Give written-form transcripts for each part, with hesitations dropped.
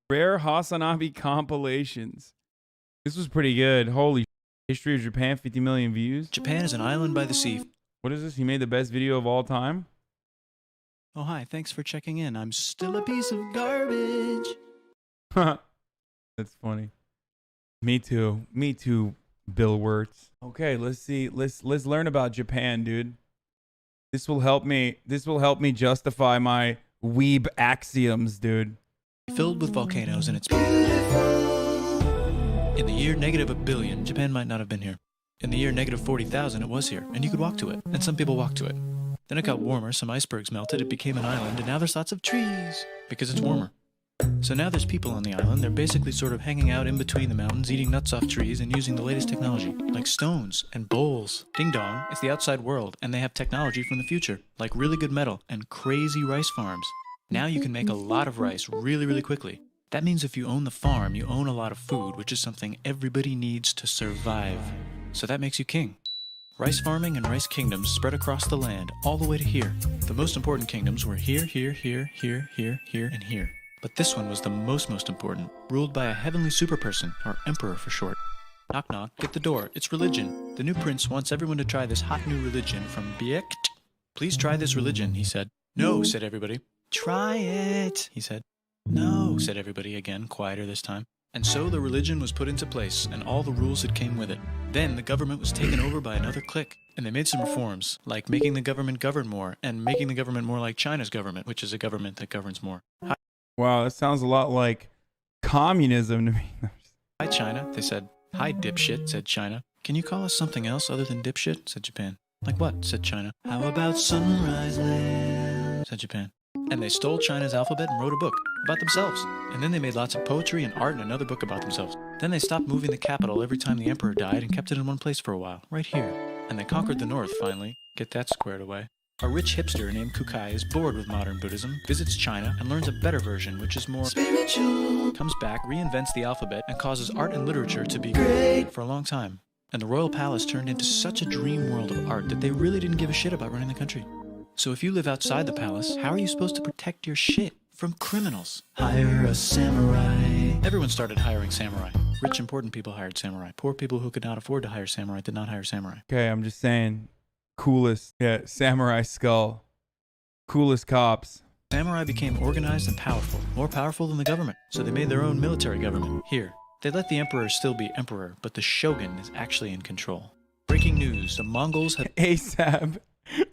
Rare HasanAbi compilations. This was pretty good. Holy shit. History of Japan, 50 million views. Japan is an island by the sea. What is this? He made the best video of all time? Oh, hi. Thanks for checking in. I'm still a piece of garbage. That's funny. Me too. Me too, Bill Wirtz. Okay, let's see. Let's learn about Japan, dude. This will help me. This will help me justify my weeb axioms, dude. Filled with volcanoes and it's beautiful. In the year -1 billion, Japan might not have been here. In the year -40,000, it was here, and you could walk to it, and some people walked to it. Then it got warmer, some icebergs melted, it became an island, and now there's lots of trees, because it's warmer. So now there's people on the island, they're basically sort of hanging out in between the mountains, eating nuts off trees, and using the latest technology, like stones and bowls. Ding dong, it's the outside world, and they have technology from the future, like really good metal and crazy rice farms. Now you can make a lot of rice really, really quickly. That means if you own the farm, you own a lot of food, which is something everybody needs to survive. So that makes you king. Rice farming and rice kingdoms spread across the land, all the way to here. The most important kingdoms were here, here, here, here, here, here, and here. But this one was the most important, ruled by a heavenly superperson, or emperor for short. Knock knock, get the door, it's religion. The new prince wants everyone to try this hot new religion from Biekt. Please try this religion, he said. No, said everybody. Try it, he said. No, said everybody again, quieter this time. And so the religion was put into place, and all the rules that came with it. Then the government was taken over by another clique, and they made some reforms, like making the government govern more, and making the government more like China's government, which is a government that governs more. Wow, that sounds a lot like communism to me. Hi, China, they said. Hi, dipshit, said China. Can you call us something else other than dipshit, said Japan. Like what, said China. How about Sunrise Land, said Japan. And they stole China's alphabet and wrote a book about themselves. And then they made lots of poetry and art and another book about themselves. Then they stopped moving the capital every time the emperor died and kept it in one place for a while, right here. And they conquered the north, finally. Get that squared away. A rich hipster named Kukai is bored with modern Buddhism, visits China, and learns a better version, which is more spiritual. Comes back, reinvents the alphabet, and causes art and literature to be great for a long time. And the royal palace turned into such a dream world of art that they really didn't give a shit about running the country. So if you live outside the palace, how are you supposed to protect your shit from criminals? Hire a samurai. Everyone started hiring samurai. Rich, important people hired samurai. Poor people who could not afford to hire samurai did not hire samurai. Okay, I'm just saying. Coolest. Yeah, samurai skull. Coolest cops. Samurai became organized and powerful. More powerful than the government. So they made their own military government. Here. They let the emperor still be emperor, but the shogun is actually in control. Breaking news. The Mongols have... ASAP.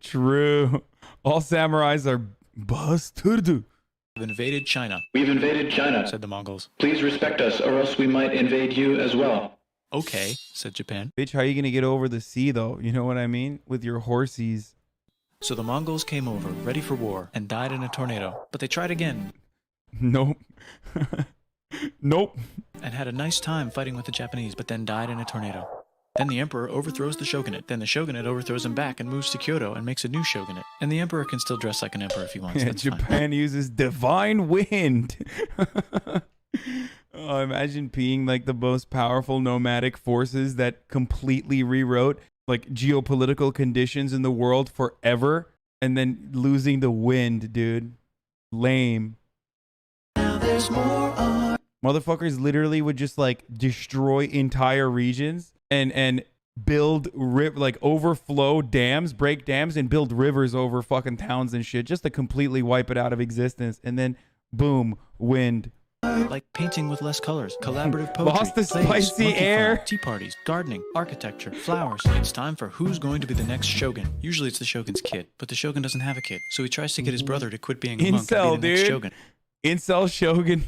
True. All samurais are bastard. Invaded China. We've invaded China, said the Mongols. Please respect us, or else we might invade you as well. Okay, said Japan. Bitch, how are you gonna get over the sea, though? You know what I mean? With your horsies. So the Mongols came over, ready for war, and died in a tornado. But they tried again. Nope. Nope. And had a nice time fighting with the Japanese, but then died in a tornado. Then the emperor overthrows the shogunate. Then the shogunate overthrows him back and moves to Kyoto and makes a new shogunate. And the emperor can still dress like an emperor if he wants. Yeah, That's Japan fine. uses divine wind. Oh, imagine being like the most powerful nomadic forces that completely rewrote like geopolitical conditions in the world forever, and then losing the wind, dude. Lame. Now there's more art. Motherfuckers literally would just like destroy entire regions and build like overflow dams, break dams, and build rivers over fucking towns and shit just to completely wipe it out of existence. And then boom, wind. Like painting with less colors, collaborative poetry, Lost the plays, spicy monkey air. Fun, tea parties, gardening, architecture, flowers. It's time for who's going to be the next shogun. Usually it's the shogun's kid, but the shogun doesn't have a kid, so he tries to get his brother to quit being a monk and be the next shogun. Incel shogun.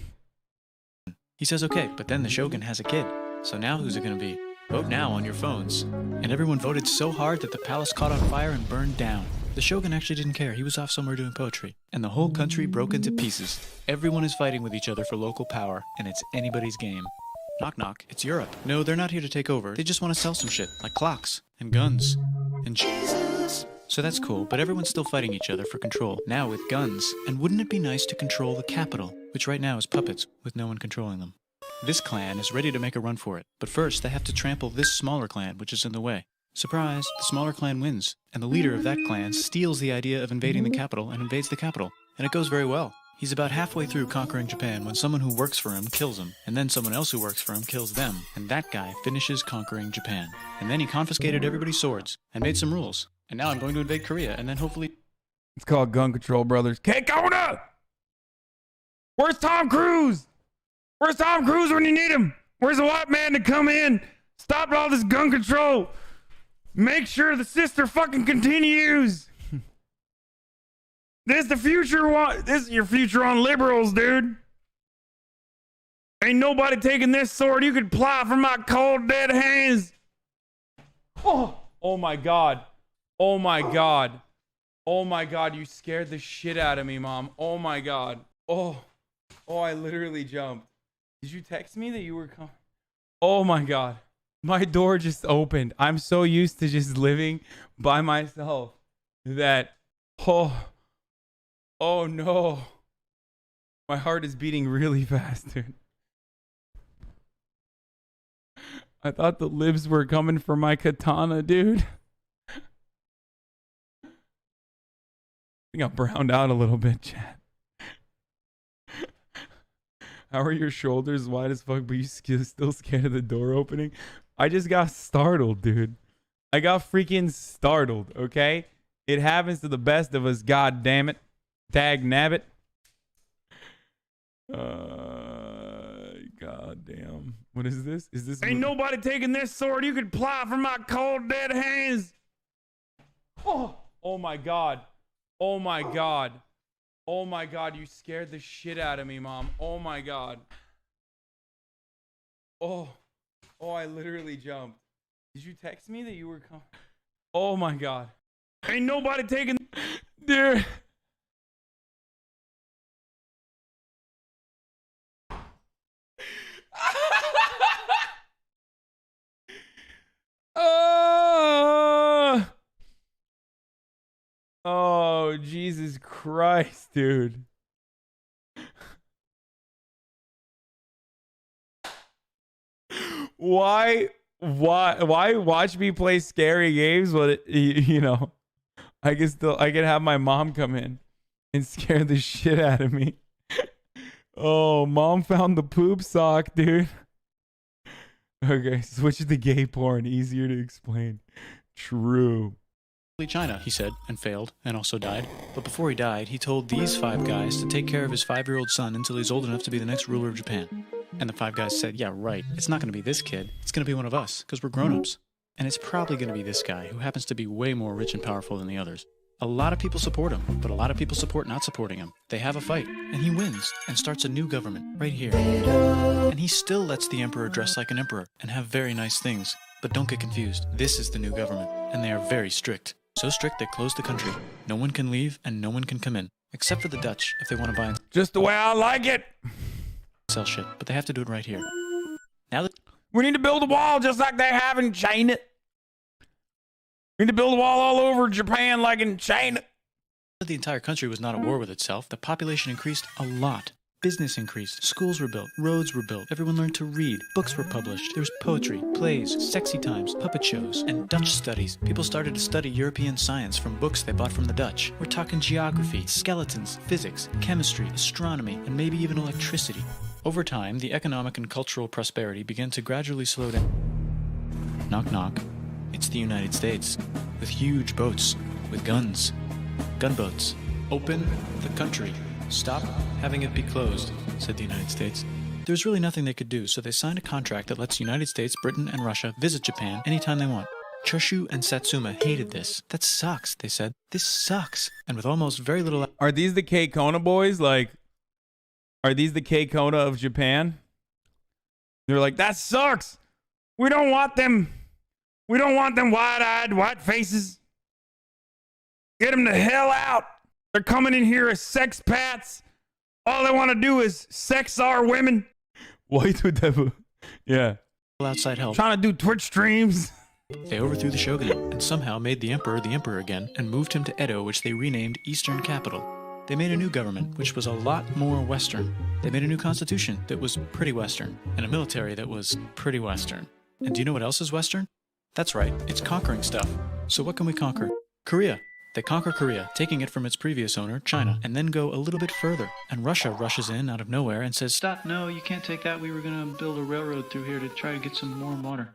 He says okay, but then the shogun has a kid. So now who's it going to be? Vote now on your phones. And everyone voted so hard that the palace caught on fire and burned down. The shogun actually didn't care. He was off somewhere doing poetry. And the whole country broke into pieces. Everyone is fighting with each other for local power, and it's anybody's game. Knock knock, it's Europe. No, they're not here to take over. They just want to sell some shit, like clocks, and guns, and Jesus. So that's cool, but everyone's still fighting each other for control, now with guns. And wouldn't it be nice to control the capital, which right now is puppets, with no one controlling them? This clan is ready to make a run for it, but first they have to trample this smaller clan, which is in the way. Surprise, the smaller clan wins, and the leader of that clan steals the idea of invading the capital and invades the capital. And it goes very well. He's about halfway through conquering Japan when someone who works for him kills him, and then someone else who works for him kills them, and that guy finishes conquering Japan. And then he confiscated everybody's swords and made some rules. And now I'm going to invade Korea, and then hopefully... It's called gun control, brothers. K-Kona! Where's Tom Cruise? Where's Tom Cruise when you need him? Where's the white man to come in? Stop all this gun control. Make sure the sister fucking continues. This is the future. This is your future on liberals, dude. Ain't nobody taking this sword. You could ply from my cold dead hands. Oh my God. Oh my God. Oh my God. You scared the shit out of me, Mom. Oh my God. Oh, I literally jumped. Did you text me that you were coming? Oh my God. My door just opened. I'm so used to just living by myself that, oh no. My heart is beating really fast, dude. I thought the libs were coming for my katana, dude. I think I browned out a little bit, Chad. How are your shoulders wide as fuck, but you still scared of the door opening? I just got startled, dude. I got freaking startled, okay? It happens to the best of us, god damn it. Dag nabbit. God damn. What is this? Is this... Ain't nobody taking this sword. You could ply from my cold dead hands. Oh my God. Oh my God. Oh my God, you scared the shit out of me, Mom. Oh my God. Oh, I literally jumped. Did you text me that you were coming? Oh my God. Ain't nobody taking... Dude. Oh, Jesus Christ, dude. Why watch me play scary games when I can have my mom come in and scare the shit out of me. Oh, Mom found the poop sock, dude. Okay, switch to gay porn. Easier to explain. True. China, he said, and failed, and also died. But before he died, he told these 5 guys to take care of his 5-year-old son until he's old enough to be the next ruler of Japan. And the 5 guys said, yeah, right, it's not going to be this kid. It's going to be one of us, because we're grown-ups. And it's probably going to be this guy, who happens to be way more rich and powerful than the others. A lot of people support him, but a lot of people support not supporting him. They have a fight, and he wins, and starts a new government, right here. And he still lets the emperor dress like an emperor, and have very nice things. But don't get confused, this is the new government, and they are very strict. So strict they closed the country. No one can leave, and no one can come in. Except for the Dutch, if they want to buy and just the way I like it. Sell shit, but they have to do it right here. Now that we need to build a wall just like they have in China. We need to build a wall all over Japan like in China. the entire country was not at war with itself, the population increased a lot. Business increased, schools were built, roads were built, everyone learned to read, books were published, there was poetry, plays, sexy times, puppet shows, and Dutch studies. People started to study European science from books they bought from the Dutch. We're talking geography, skeletons, physics, chemistry, astronomy, and maybe even electricity. Over time, the economic and cultural prosperity began to gradually slow down. Knock knock. It's the United States, with huge boats, with guns. Gunboats. Open the country. Stop having it be closed, said the United States. There's really nothing they could do, so they signed a contract that lets the United States, Britain, and Russia visit Japan anytime they want. Choshu and Satsuma hated this. That sucks, they said. This sucks. And with almost very little... Are these the K-Kona boys? Like, are these the K-Kona of Japan? They're like, that sucks. We don't want them. We don't want them wide-eyed, white faces. Get them the hell out. They're coming in here as sex pats. All they want to do is sex our women. White devil. Yeah. Outside help. Trying to do Twitch streams. They overthrew the shogunate and somehow made the emperor again and moved him to Edo, which they renamed Eastern Capital. They made a new government, which was a lot more Western. They made a new constitution that was pretty Western, and a military that was pretty Western. And do you know what else is Western? That's right, it's conquering stuff. So what can we conquer? Korea. They conquer Korea, taking it from its previous owner, China, and then go a little bit further. And Russia rushes in out of nowhere and says, "Stop, no, you can't take that. We were going to build a railroad through here to try to get some warm water."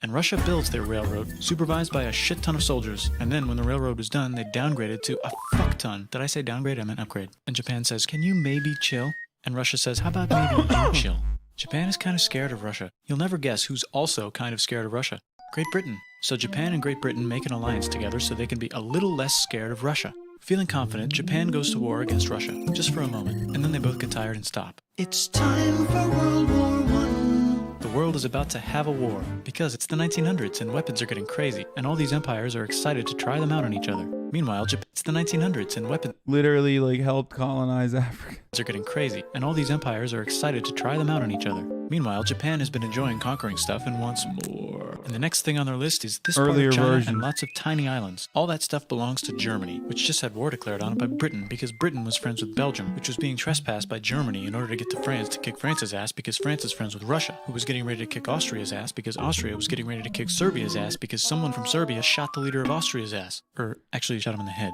And Russia builds their railroad, supervised by a shit ton of soldiers. And then when the railroad was done, they downgraded to a fuck ton. Did I say downgrade? I meant upgrade. And Japan says, "Can you maybe chill?" And Russia says, "How about maybe you chill?" Japan is kind of scared of Russia. You'll never guess who's also kind of scared of Russia. Great Britain. So Japan and Great Britain make an alliance together so they can be a little less scared of Russia. Feeling confident, Japan goes to war against Russia, just for a moment, and then they both get tired and stop. It's time for World War I. The world is about to have a war, because it's the 1900s and weapons are getting crazy, and all these empires are excited to try them out on each other. Meanwhile, it's the 1900s and weapons Literally, like, helped colonize Africa. are getting crazy, and all these empires are excited to try them out on each other. Meanwhile, Japan has been enjoying conquering stuff and wants more. And the next thing on their list is this part Earlier of China version. and lots of tiny islands. All that stuff belongs to Germany, which just had war declared on it by Britain because Britain was friends with Belgium, which was being trespassed by Germany in order to get to France to kick France's ass because France is friends with Russia, who was getting ready to kick Austria's ass because Austria was getting ready to kick Serbia's ass because someone from Serbia shot the leader of Austria's ass. Or actually shot him in the head.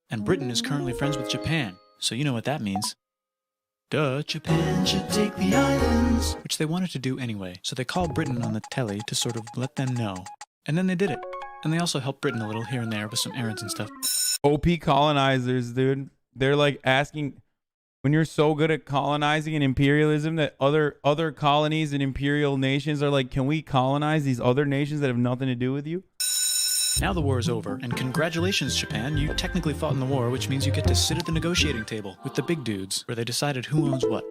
And Britain is currently friends with Japan, so you know what that means. Duh, Japan should take the islands. Which they wanted to do anyway, so they called Britain on the telly to sort of let them know. And then they did it. And they also helped Britain a little here and there with some errands and stuff. OP colonizers, dude. They're like asking, when you're so good at colonizing and imperialism that other colonies and imperial nations are like, can we colonize these other nations that have nothing to do with you? Now the war is over, and congratulations, Japan. You technically fought in the war, which means you get to sit at the negotiating table with the big dudes, where they decided who owns what.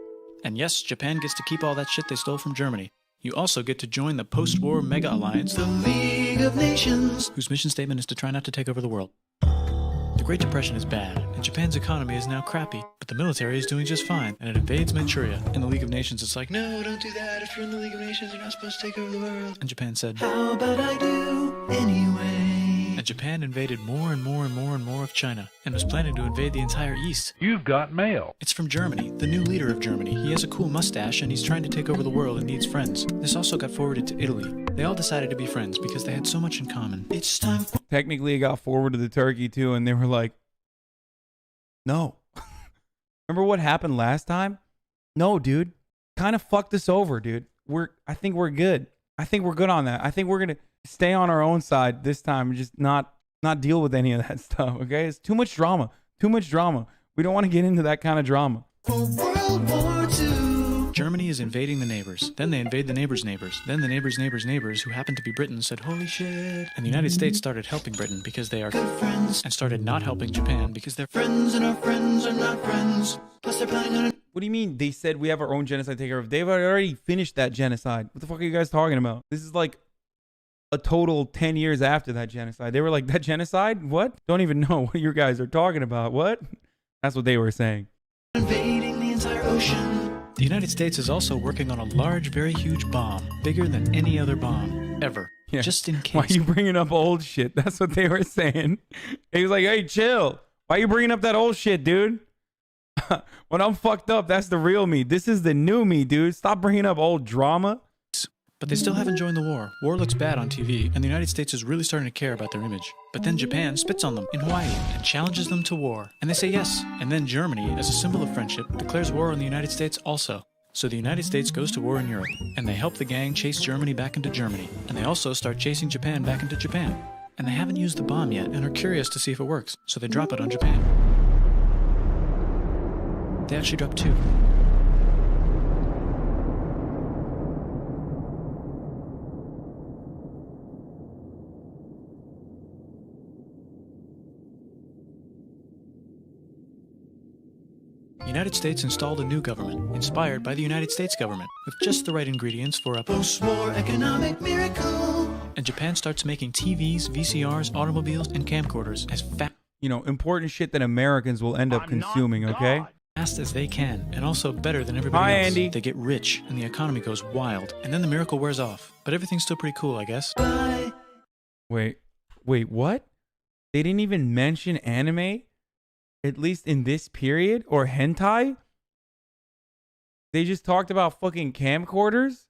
And yes, Japan gets to keep all that shit they stole from Germany. You also get to join the post-war mega alliance, the League of Nations, whose mission statement is to try not to take over the world. The Great Depression is bad, and Japan's economy is now crappy, but the military is doing just fine, and it invades Manchuria. In the League of Nations, it's like, no, don't do that. If you're in the League of Nations, you're not supposed to take over the world. And Japan said, how about I do anyway? And Japan invaded more and more and more and more of China, and was planning to invade the entire East. You've got mail. It's from Germany, the new leader of Germany. He has a cool mustache, and he's trying to take over the world and needs friends. This also got forwarded to Italy. They all decided to be friends because they had so much in common. It's time for... Technically, it got forwarded to Turkey too, and they were like, no. Remember what happened last time? No, dude. Kind of fucked us over, dude. I think we're good. I think we're good on that. I think we're gonna stay on our own side this time and just not deal with any of that stuff. Okay? It's too much drama. Too much drama. We don't want to get into that kind of drama. For World War II. Germany is invading the neighbors. Then they invade the neighbors' neighbors. Then the neighbors' neighbors' neighbors, who happened to be Britain, said, holy shit. And the United States started helping Britain because they are good friends, and started not helping Japan because they're friends and our friends are not friends. Plus they're planning on... What do you mean they said we have our own genocide to take care of? They've already finished that genocide. What the fuck are you guys talking about? This is like a total 10 years after that genocide. They were like, that genocide? What? Don't even know what you guys are talking about. What? That's what they were saying. Invading the entire ocean. The United States is also working on a large, very huge bomb, bigger than any other bomb ever. Yeah. Just in case. Why are you bringing up old shit? That's what they were saying. He was like, hey, chill. Why are you bringing up that old shit, dude? When I'm fucked up, that's the real me. This is the new me, dude. Stop bringing up old drama. But they still haven't joined the war. War looks bad on TV, and the United States is really starting to care about their image. But then Japan spits on them in Hawaii and challenges them to war. And they say yes. And then Germany, as a symbol of friendship, declares war on the United States also. So the United States goes to war in Europe, and they help the gang chase Germany back into Germany. And they also start chasing Japan back into Japan. And they haven't used the bomb yet and are curious to see if it works. So they drop it on Japan. They actually drop two. The United States installed a new government, inspired by the United States government, with just the right ingredients for a post-war economic miracle. And Japan starts making TVs, VCRs, automobiles, and camcorders as fast, important shit that Americans will end up consuming, okay? as they can, and also better than everybody else. Andy. They get rich, and the economy goes wild, and then the miracle wears off. But everything's still pretty cool, I guess. Bye. Wait, what? They didn't even mention anime? At least in this period? Or hentai? They just talked about fucking camcorders?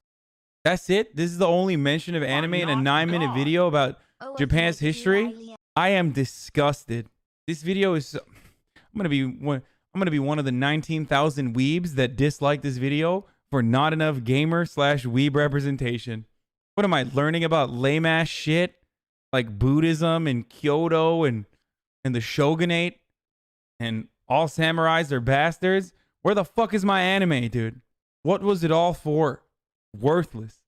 That's it? This is the only mention of anime in a 9-minute video about Japan's history? I am disgusted. This video is. I'm gonna be one of the 19,000 weebs that dislike this video for not enough gamer / weeb representation. What am I learning about lame ass shit like Buddhism and Kyoto and the shogunate and all samurais are bastards? Where the fuck is my anime, dude? What was it all for? Worthless.